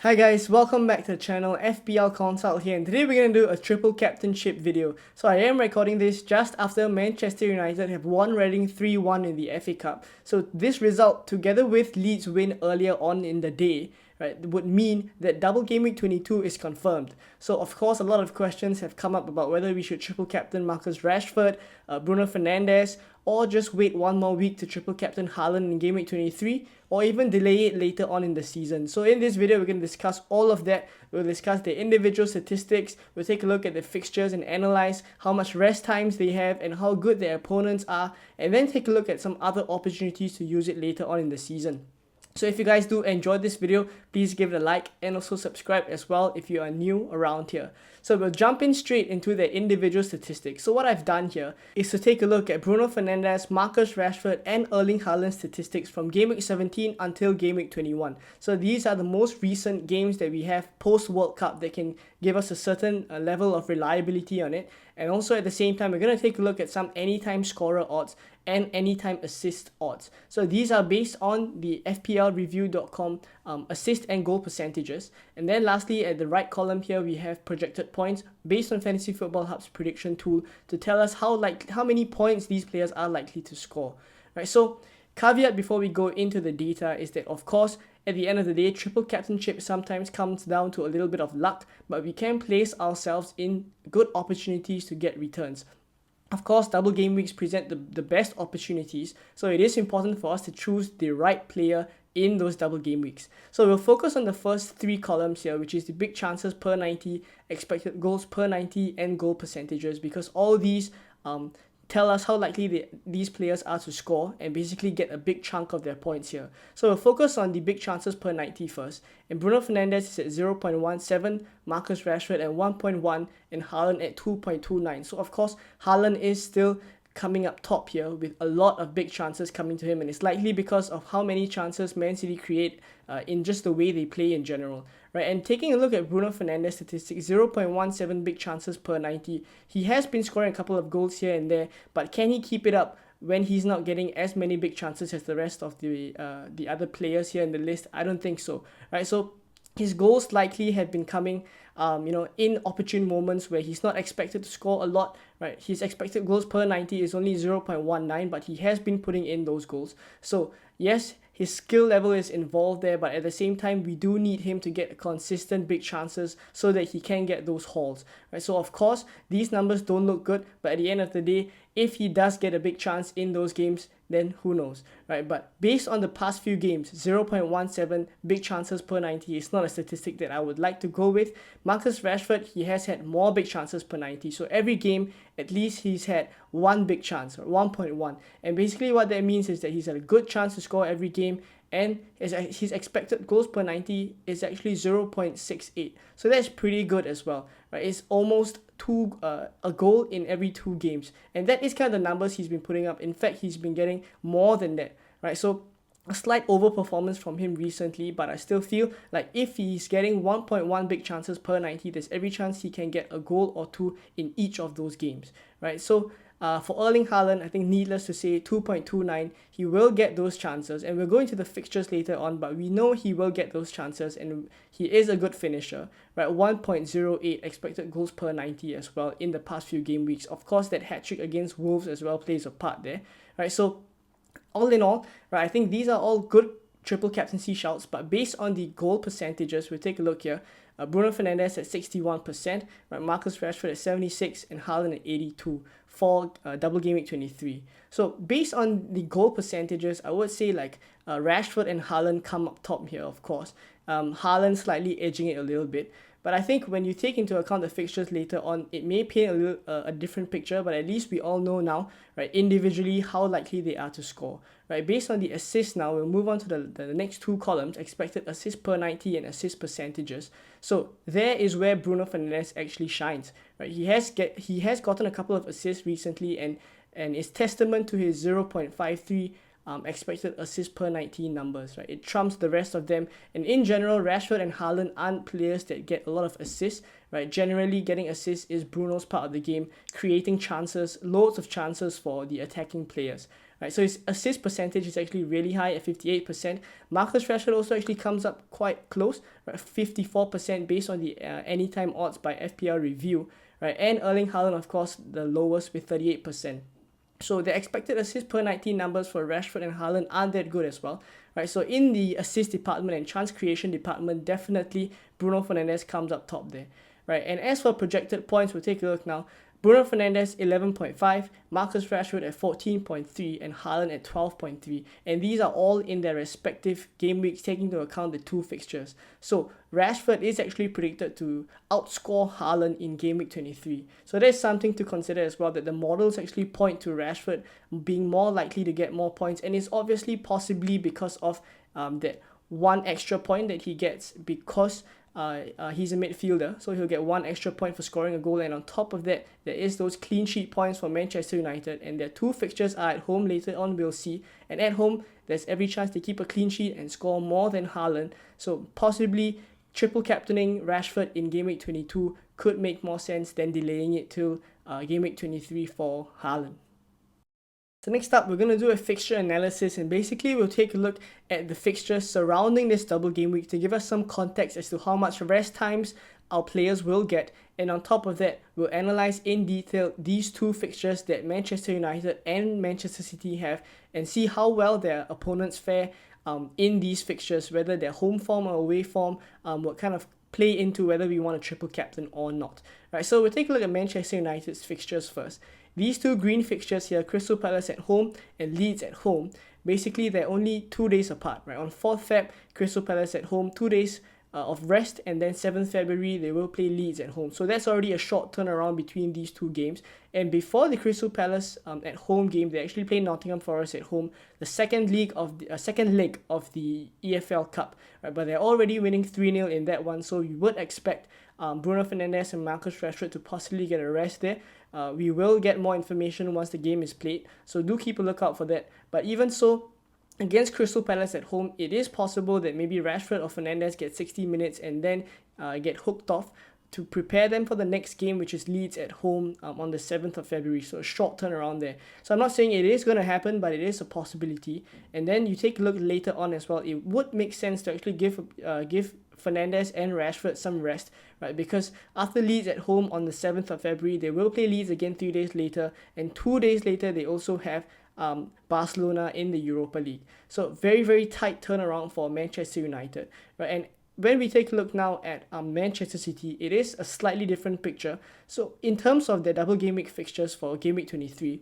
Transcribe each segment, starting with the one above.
Hi guys, welcome back to the channel. FPL Consult here, and today we're going to do a triple captainship video. So I am recording this just after Manchester United have won Reading 3-1 in the FA Cup. So this result, together with Leeds' win earlier on in the day, right, would mean that double game week 22 is confirmed. So of course a lot of questions have come up about whether we should triple captain Marcus Rashford, Bruno Fernandes, or just wait one more week to triple captain Haaland in game week 23, or even delay it later on in the season. So in this video, we're going to discuss all of that. We'll discuss the individual statistics, we'll take a look at the fixtures and analyze how much rest times they have and how good their opponents are, and then take a look at some other opportunities to use it later on in the season. So if you guys do enjoy this video, please give it a like and also subscribe as well if you are new around here. So we'll jump in straight into the individual statistics. So what I've done here is to take a look at Bruno Fernandes, Marcus Rashford and Erling Haaland statistics from game week 17 until game week 21. So these are the most recent games that we have post World Cup that can give us a certain level of reliability on it. And also at the same time, we're going to take a look at some anytime scorer odds and anytime assist odds. So these are based on the fplreview.com assist and goal percentages. And then lastly, at the right column here, we have projected points based on Fantasy Football Hub's prediction tool to tell us how many points these players are likely to score. Right. So caveat before we go into the data is that, of course, at the end of the day, triple captainship sometimes comes down to a little bit of luck, but we can place ourselves in good opportunities to get returns. Of course, double game weeks present the best opportunities, so it is important for us to choose the right player in those double game weeks. So we'll focus on the first three columns here, which is the big chances per 90, expected goals per 90, and goal percentages, because all these tell us how likely these players are to score and basically get a big chunk of their points here. So we'll focus on the big chances per 90 first. And Bruno Fernandes is at 0.17, Marcus Rashford at 1.1, and Haaland at 2.29. So of course, Haaland is still coming up top here with a lot of big chances coming to him, and it's likely because of how many chances Man City create in just the way they play in general, right? And taking a look at Bruno Fernandes' statistics, 0.17 big chances per 90. He has been scoring a couple of goals here and there, but can he keep it up when he's not getting as many big chances as the rest of the other players here in the list? I don't think so, right? So his goals likely have been coming in opportune moments where he's not expected to score a lot, right? His expected goals per 90 is only 0.19, but he has been putting in those goals. So yes, his skill level is involved there, but at the same time, we do need him to get consistent big chances so that he can get those hauls, right? So of course, these numbers don't look good, but at the end of the day, if he does get a big chance in those games, then who knows, right? But based on the past few games, 0.17 big chances per 90 is not a statistic that I would like to go with. Marcus Rashford, he has had more big chances per 90. So every game, at least he's had one big chance, or 1.1. And basically what that means is that he's had a good chance to score every game, and his expected goals per 90 is actually 0.68. So that's pretty good as well, right? It's almost a goal in every 2 games. And that is kind of the numbers he's been putting up. In fact, he's been getting more than that, right? So a slight overperformance from him recently, but I still feel like if he's getting 1.1 big chances per 90, there's every chance he can get a goal or 2 in each of those games, right? So for Erling Haaland, I think needless to say, 2.29, he will get those chances, and we'll go into the fixtures later on, but we know he will get those chances, and he is a good finisher, right? 1.08 expected goals per 90 as well in the past few game weeks. Of course, that hat-trick against Wolves as well plays a part there, right? So all in all, right, I think these are all good triple captaincy shouts, but based on the goal percentages, we'll take a look here. Bruno Fernandes at 61%, right, Marcus Rashford at 76%, and Haaland at 82% for double game week 23. So based on the goal percentages, I would say Rashford and Haaland come up top here, of course. Haaland slightly edging it a little bit. But I think when you take into account the fixtures later on, it may paint a different picture, but at least we all know now, right, individually how likely they are to score. Right, based on the assists now, we'll move on to the next 2 columns, expected assists per 90 and assist percentages. So there is where Bruno Fernandes actually shines. Right, he has gotten a couple of assists recently, and is testament to his 0.53 expected assists per 90 numbers, right? It trumps the rest of them. And in general, Rashford and Haaland aren't players that get a lot of assists, right? Generally, getting assists is Bruno's part of the game, creating chances, loads of chances for the attacking players, right? So his assist percentage is actually really high at 58%. Marcus Rashford also actually comes up quite close, right? 54% based on the anytime odds by FPL review, right? And Erling Haaland, of course, the lowest with 38%. So the expected assist per 19 numbers for Rashford and Haaland aren't that good as well, right? So in the assist department and chance creation department, definitely Bruno Fernandes comes up top there, right? And as for projected points, we'll take a look now. Bruno Fernandes 11.5, Marcus Rashford at 14.3, and Haaland at 12.3. And these are all in their respective game weeks, taking into account the two fixtures. So Rashford is actually predicted to outscore Haaland in game week 23. So there's something to consider as well, that the models actually point to Rashford being more likely to get more points. And it's obviously possibly because of that one extra point that he gets because he's a midfielder, so he'll get one extra point for scoring a goal, and on top of that, there is those clean sheet points for Manchester United, and their two fixtures are at home later on, we'll see, and at home, there's every chance to keep a clean sheet and score more than Haaland, so possibly triple captaining Rashford in game week 22 could make more sense than delaying it till game week 23 for Haaland. So next up, we're going to do a fixture analysis, and basically we'll take a look at the fixtures surrounding this double game week to give us some context as to how much rest times our players will get, and on top of that, we'll analyze in detail these two fixtures that Manchester United and Manchester City have and see how well their opponents fare in these fixtures, whether they're home form or away form, what kind of play into whether we want a triple captain or not. Right, so we'll take a look at Manchester United's fixtures first. These two green fixtures here, Crystal Palace at home and Leeds at home, basically they're only 2 days apart, right? On 4th Feb, Crystal Palace at home, 2 days of rest, and then 7th February, they will play Leeds at home. So that's already a short turnaround between these two games. And before the Crystal Palace at home game, they actually play Nottingham Forest at home, the second leg of the EFL Cup, right? But they're already winning 3-0 in that one, so you would expect Bruno Fernandes and Marcus Rashford to possibly get a rest there. We will get more information once the game is played, so do keep a lookout for that. But even so, against Crystal Palace at home, it is possible that maybe Rashford or Fernandes get 60 minutes and then get hooked off to prepare them for the next game, which is Leeds at home on the 7th of February. So a short turnaround there. So I'm not saying it is going to happen, but it is a possibility. And then you take a look later on as well. It would make sense to actually give Fernandes and Rashford some rest, right? Because after Leeds at home on the 7th of February, they will play Leeds again 3 days later, and 2 days later they also have Barcelona in the Europa League. So very, very tight turnaround for Manchester United, right? And when we take a look now at Manchester City, it is a slightly different picture. So in terms of their double game week fixtures for game week 23,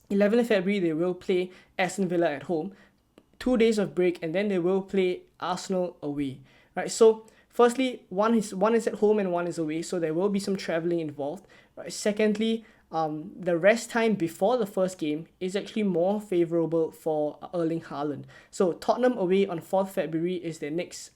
11th February they will play Aston Villa at home, 2 days of break, and then they will play Arsenal away. Right, so firstly, one is at home and one is away, so there will be some traveling involved. Right. Secondly, the rest time before the first game is actually more favorable for Erling Haaland. So Tottenham away on 4th February is their next,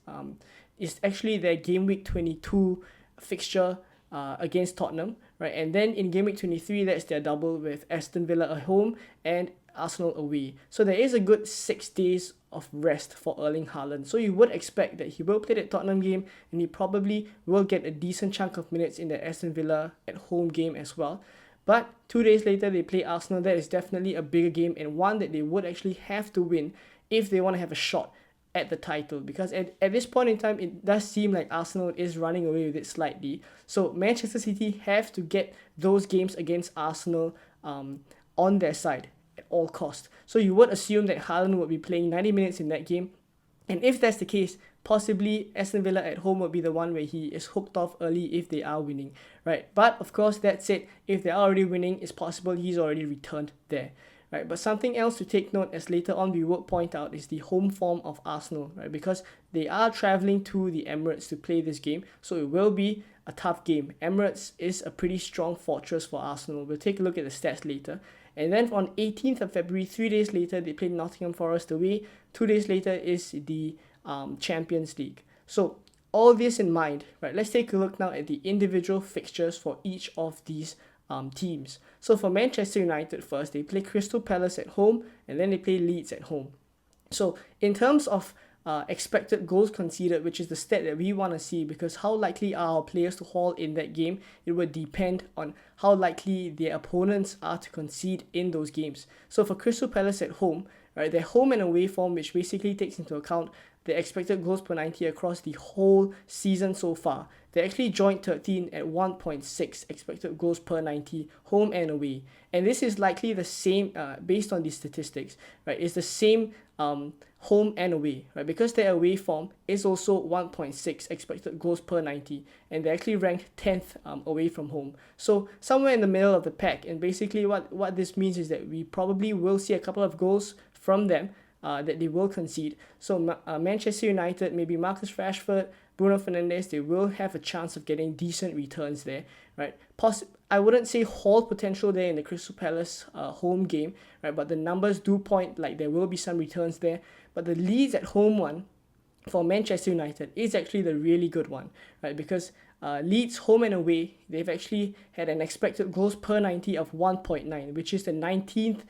is actually their game week 22 fixture against Tottenham, right? And then in game week 23, that's their double with Aston Villa at home and Arsenal away. So there is a good 6 days of rest for Erling Haaland. So you would expect that he will play that Tottenham game, and he probably will get a decent chunk of minutes in the Aston Villa at home game as well. But 2 days later, they play Arsenal. That is definitely a bigger game, and one that they would actually have to win if they want to have a shot at the title, because at this point in time, it does seem like Arsenal is running away with it slightly. So Manchester City have to get those games against Arsenal on their side at all cost. So you would assume that Haaland would be playing 90 minutes in that game, and if that's the case, possibly Aston Villa at home would be the one where he is hooked off early if they are winning, right? But of course, that said, if they are already winning, it's possible he's already returned there. Right, but something else to take note, as later on we will point out, is the home form of Arsenal, right? Because they are traveling to the Emirates to play this game, so it will be a tough game. Emirates is a pretty strong fortress for Arsenal. We'll take a look at the stats later. And then on 18th of February, 3 days later, they play Nottingham Forest away. 2 days later is the Champions League. So all this in mind, right? Let's take a look now at the individual fixtures for each of these teams. So for Manchester United first, they play Crystal Palace at home, and then they play Leeds at home. So in terms of expected goals conceded, which is the stat that we want to see, because how likely are our players to haul in that game, it would depend on how likely their opponents are to concede in those games. So for Crystal Palace at home, right, their home and away form, which basically takes into account the expected goals per 90 across the whole season so far, they actually joined 13 at 1.6 expected goals per 90 home and away. And this is likely the same based on these statistics, right? It's the same home and away, right? Because their away form is also 1.6 expected goals per 90, and they're actually ranked 10th away from home. So somewhere in the middle of the pack. And basically what this means is that we probably will see a couple of goals from them that they will concede. So Manchester United, maybe Marcus Rashford, Bruno Fernandes, they will have a chance of getting decent returns there, right? I wouldn't say haul potential there in the Crystal Palace home game, right? But the numbers do point like there will be some returns there. But the Leeds at home one for Manchester United is actually the really good one, right? Because Leeds home and away, they've actually had an expected goals per 90 of 1.9, which is the 19th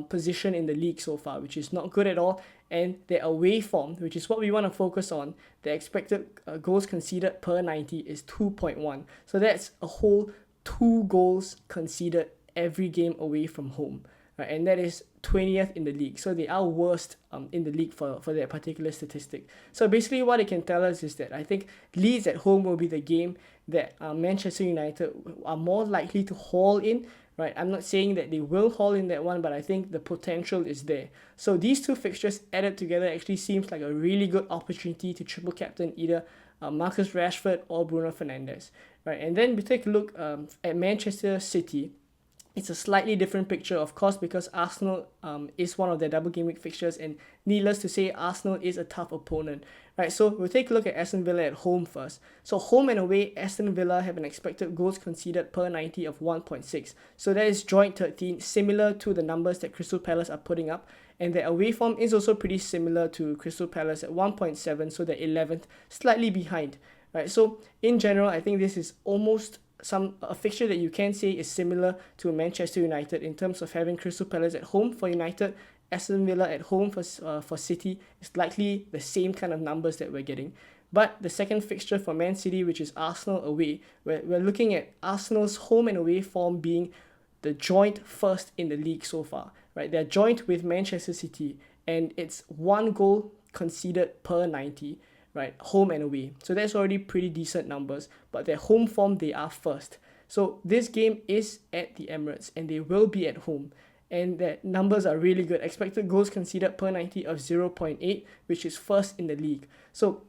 position in the league so far, which is not good at all. And their away form, which is what we want to focus on, the expected goals conceded per 90 is 2.1. So that's a whole 2 goals conceded every game away from home, right? And that is 20th in the league. So they are worst in the league for that particular statistic. So basically what it can tell us is that I think Leeds at home will be the game that Manchester United are more likely to haul in, right? I'm not saying that they will haul in that one, but I think the potential is there. So these two fixtures added together actually seems like a really good opportunity to triple captain either Marcus Rashford or Bruno Fernandes, right? And then we take a look at Manchester City. It's a slightly different picture, of course, because Arsenal is one of their double game week fixtures, and needless to say, Arsenal is a tough opponent, right? So we'll take a look at Aston Villa at home first. So home and away, Aston Villa have an expected goals conceded per 90 of 1.6. So that is joint 13, similar to the numbers that Crystal Palace are putting up. And their away form is also pretty similar to Crystal Palace at 1.7, so they're 11th, slightly behind, right? So in general, I think this is almost a fixture that you can say is similar to Manchester United in terms of having Crystal Palace at home for United, Aston Villa at home for City. It's likely the same kind of numbers that we're getting. But the second fixture for Man City, which is Arsenal away, we're looking at Arsenal's home and away form being the joint first in the league so far, right? They're joint with Manchester City, and it's 1 goal conceded per 90. Right, home and away. So that's already pretty decent numbers, but their home form, they are first. So this game is at the Emirates, and they will be at home. And their numbers are really good. Expected goals conceded per 90 of 0.8, which is first in the league. So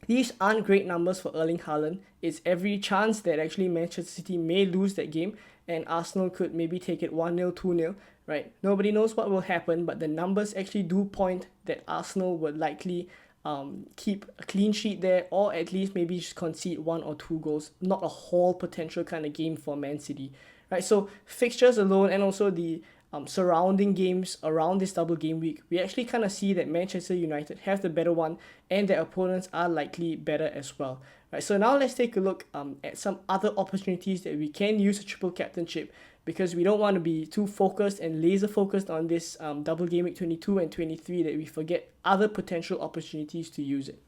these aren't great numbers for Erling Haaland. It's every chance that actually Manchester City may lose that game, and Arsenal could maybe take it 1-0, 2-0, right? Nobody knows what will happen, but the numbers actually do point that Arsenal would likely keep a clean sheet there, or at least maybe just concede 1 or 2 goals. Not a whole potential kind of game for Man City, right? So fixtures alone and also the surrounding games around this double game week, we actually kind of see that Manchester United have the better one, and their opponents are likely better as well, right? So now let's take a look at some other opportunities that we can use a triple captainship, because we don't want to be too focused and laser focused on this double game week 22 and 23 that we forget other potential opportunities to use it.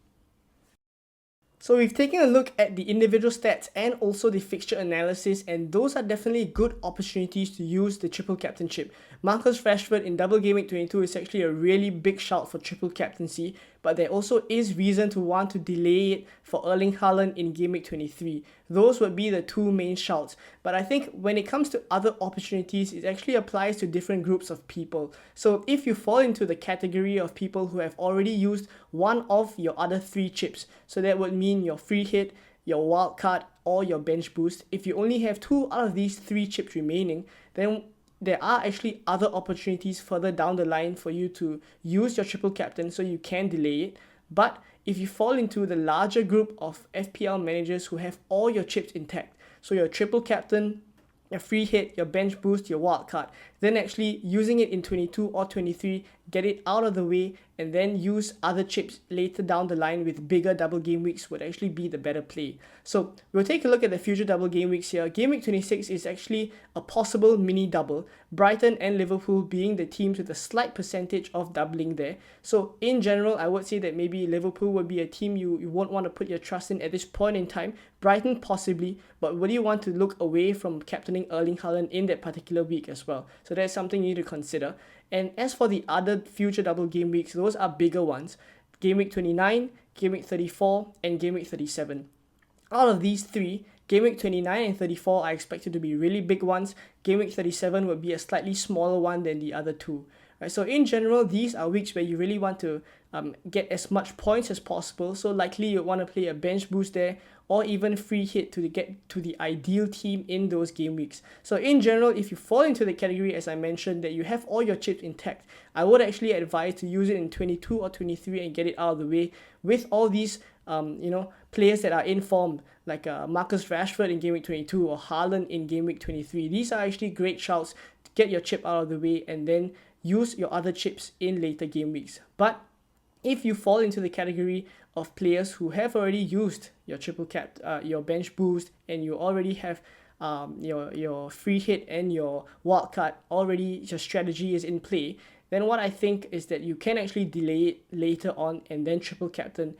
So we've taken a look at the individual stats and also the fixture analysis, and those are definitely good opportunities to use the triple captainship. Marcus Rashford in double game week 22 is actually a really big shout for triple captaincy, but there also is reason to want to delay it for Erling Haaland in game week 23. Those would be the two main shouts. But I think when it comes to other opportunities, it actually applies to different groups of people. So if you fall into the category of people who have already used one of your other 3 chips, so that would mean your free hit, your wildcard, or your bench boost. If you only have 2 out of these 3 chips remaining, then there are actually other opportunities further down the line for you to use your triple captain, so you can delay it. But if you fall into the larger group of FPL managers who have all your chips intact, so your triple captain, your free hit, your bench boost, your wildcard, then actually using it in 22 or 23 get it out of the way, and then use other chips later down the line with bigger double game weeks would actually be the better play. So we'll take a look at the future double game weeks here. Game week 26 is actually a possible mini double, Brighton and Liverpool being the teams with a slight percentage of doubling there. So in general, I would say that maybe Liverpool would be a team you won't want to put your trust in at this point in time. Brighton possibly, but would you want to look away from captaining Erling Haaland in that particular week as well? So that's something you need to consider. And as for the other future double game weeks, those are bigger ones. Game week 29, game week 34, and game week 37. Out of these three, game week 29 and 34 are expected to be really big ones. Game week 37 would be a slightly smaller one than the other two. Right, so in general, these are weeks where you really want to get as much points as possible. So likely you want to play a bench boost there, or even free hit to get to the ideal team in those game weeks. So in general, if you fall into the category, as I mentioned, that you have all your chips intact, I would actually advise to use it in 22 or 23 and get it out of the way with all these players that are in form, like Marcus Rashford in game week 22 or Haaland in game week 23. These are actually great shouts to get your chip out of the way and then use your other chips in later game weeks. But if you fall into the category of players who have already used your triple cap, your bench boost, and you already have your free hit and your wildcard already, your strategy is in play, then what I think is that you can actually delay it later on and then triple captain,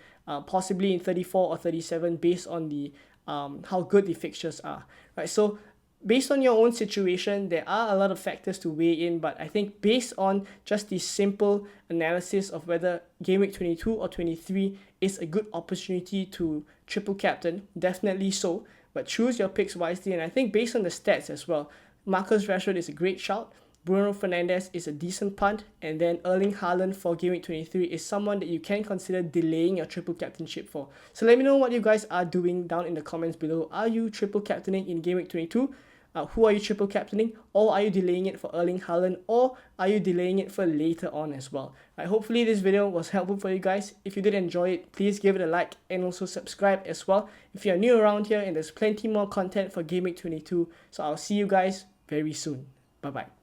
possibly in 34 or 37 based on the how good the fixtures are. Right, so based on your own situation, there are a lot of factors to weigh in, but I think based on just the simple analysis of whether game week 22 or 23 is a good opportunity to triple captain, definitely so, but choose your picks wisely. And I think based on the stats as well, Marcus Rashford is a great shout, Bruno Fernandes is a decent punt, and then Erling Haaland for game week 23 is someone that you can consider delaying your triple captainship for. So let me know what you guys are doing down in the comments below. Are you triple captaining in game week 22? Who are you triple captaining, or are you delaying it for Erling Haaland, or are you delaying it for later on as well? Hopefully this video was helpful for you guys. If you did enjoy it, please give it a like and also subscribe as well if you're new around here, and there's plenty more content for game week 22. So I'll see you guys very soon. Bye bye.